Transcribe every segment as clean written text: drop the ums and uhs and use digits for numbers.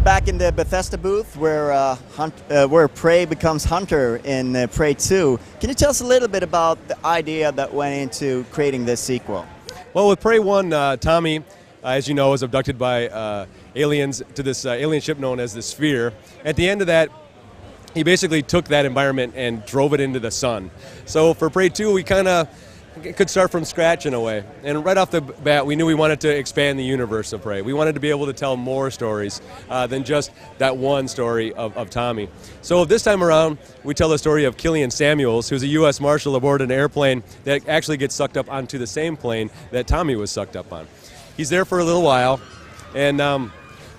back in the Bethesda booth where Prey becomes Hunter in Prey 2. Can you tell us a little bit about the idea that went into creating this sequel? Well, with Prey 1, Tommy, as you know, was abducted by aliens to this alien ship known as the Sphere. At the end of that, he basically took that environment and drove it into the sun. So for Prey 2, we kind of could start from scratch in a way. And right off the bat, we knew we wanted to expand the universe of Prey. We wanted to be able to tell more stories than just that one story of Tommy. So this time around, we tell the story of Killian Samuels, who's a U.S. Marshal aboard an airplane that actually gets sucked up onto the same plane that Tommy was sucked up on. He's there for a little while, and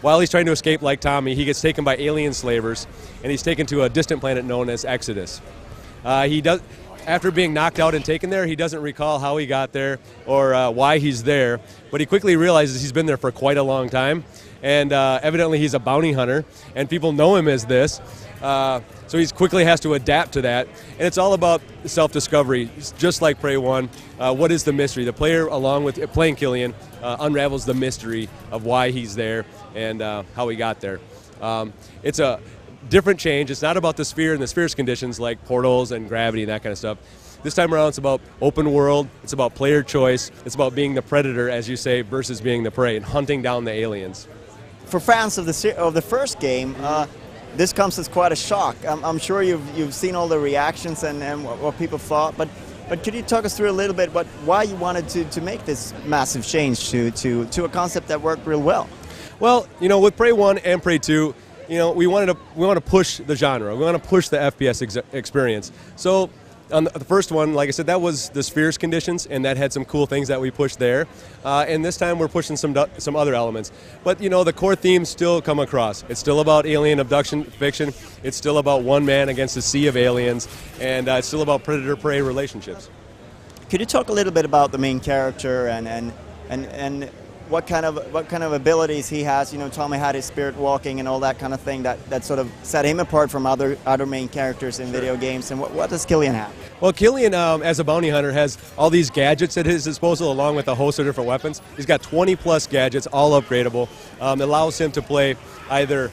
while he's trying to escape like Tommy, he gets taken by alien slavers, and he's taken to a distant planet known as Exodus. After being knocked out and taken there, he doesn't recall how he got there or why he's there, but he quickly realizes he's been there for quite a long time, and evidently he's a bounty hunter, and people know him as this, so he quickly has to adapt to that, and it's all about self-discovery, just like Prey 1. What is the mystery? The player, along with playing Killian, unravels the mystery of why he's there and how he got there. It's a different change. It's not about the sphere and the sphere's conditions like portals and gravity and that kind of stuff. This time around, it's about open world. It's about player choice. It's about being the predator, as you say, versus being the prey and hunting down the aliens. For fans of the first game, this comes as quite a shock. I'm sure you've seen all the reactions and what people thought, but could you talk us through a little bit why you wanted to make this massive change to a concept that worked real well? Well, you know, with Prey 1 and Prey 2, you know, we want to push the genre. We want to push the FPS experience. So on the first one, like I said, that was the sphere's conditions, and that had some cool things that we pushed there. And this time we're pushing some other elements. But you know, the core themes still come across. It's still about alien abduction fiction. It's still about one man against a sea of aliens, and it's still about predator-prey relationships. Could you talk a little bit about the main character and what kind of abilities he has? You know, Tommy had his spirit walking and all that kind of thing that sort of set him apart from other main characters in video games. And what does Killian have? Well, Killian, as a bounty hunter, has all these gadgets at his disposal, along with a host of different weapons. He's got 20-plus gadgets, all upgradable. It allows him to play either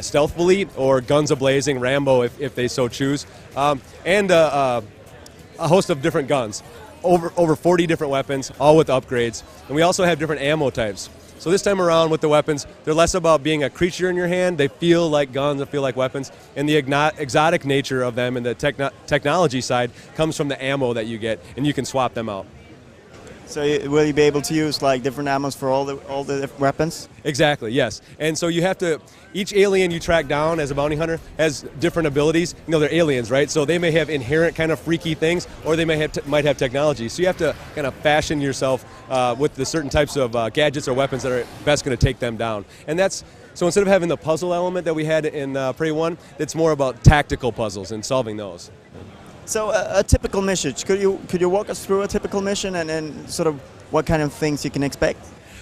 stealthily or guns a-blazing, Rambo if they so choose, and a host of different guns. Over 40 different weapons, all with upgrades. And we also have different ammo types. So this time around with the weapons, they're less about being a creature in your hand. They feel like guns, they feel like weapons. And the exotic nature of them and the technology side comes from the ammo that you get, and you can swap them out. So will you be able to use like different ammos for all the different weapons? Exactly, yes. And so you have to, each alien you track down as a bounty hunter has different abilities. You know, they're aliens, right? So they may have inherent kind of freaky things, or they might have technology. So you have to kind of fashion yourself with the certain types of gadgets or weapons that are best going to take them down. And so instead of having the puzzle element that we had in Prey 1, it's more about tactical puzzles and solving those. So a typical mission, could you walk us through a typical mission and sort of what kind of things you can expect?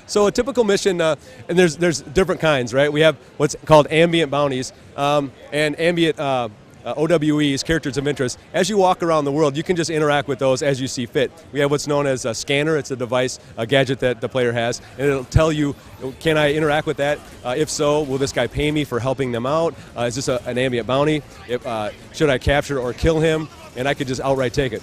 So a typical mission, and there's different kinds, right? We have what's called ambient bounties and ambient OWEs, characters of interest. As you walk around the world, you can just interact with those as you see fit. We have what's known as a scanner. It's a device, a gadget that the player has, and it'll tell you, can I interact with that? If so, will this guy pay me for helping them out? Is this an ambient bounty? Should I capture or kill him? And I could just outright take it.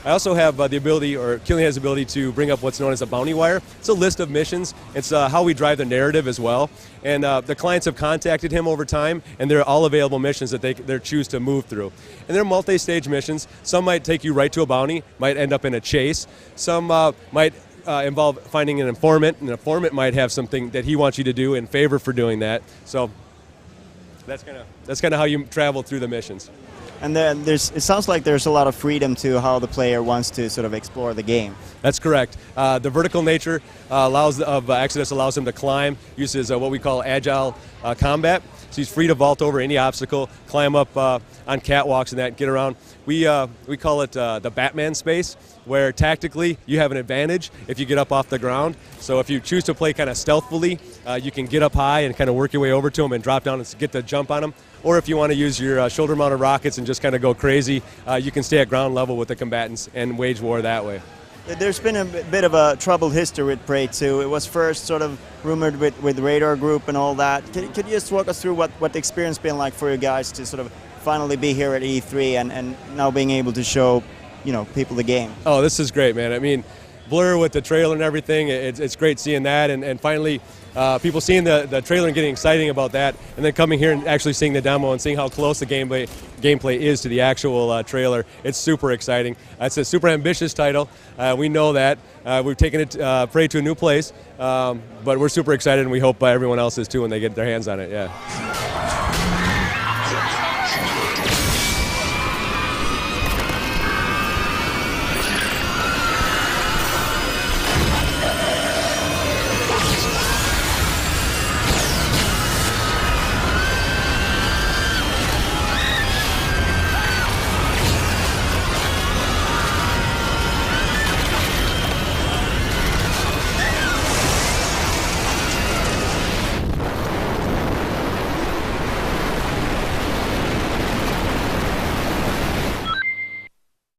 I also have the ability, or Killian has the ability to bring up what's known as a bounty wire. It's a list of missions. It's how we drive the narrative as well. And the clients have contacted him over time, and they're all available missions that they choose to move through. And they're multi-stage missions. Some might take you right to a bounty, might end up in a chase. Some might involve finding an informant. An informant might have something that he wants you to do in favor for doing that. So that's kind of how you travel through the missions. And then it sounds like there's a lot of freedom to how the player wants to sort of explore the game. That's correct. The vertical nature of Exodus allows him to climb, uses what we call agile combat. So he's free to vault over any obstacle, climb up on catwalks and that, get around. We call it the Batman space, where tactically you have an advantage if you get up off the ground. So if you choose to play kind of stealthily, you can get up high and kind of work your way over to him and drop down and get the jump on him. Or if you want to use your shoulder-mounted rockets and just kind of go crazy, you can stay at ground level with the combatants and wage war that way. There's been a bit of a troubled history with Prey 2. It was first sort of rumored with Radar Group and all that. Could you just walk us through what the experience been like for you guys to sort of finally be here at E3 and now being able to show, people the game? Oh, this is great, man. I mean, Blur with the trailer and everything, it's great seeing that, and finally people seeing the trailer and getting exciting about that, and then coming here and actually seeing the demo and seeing how close the gameplay is to the actual trailer. It's super exciting. It's a super ambitious title. We know that. We've taken it Prey to a new place, but we're super excited, and we hope everyone else is too when they get their hands on it. Yeah.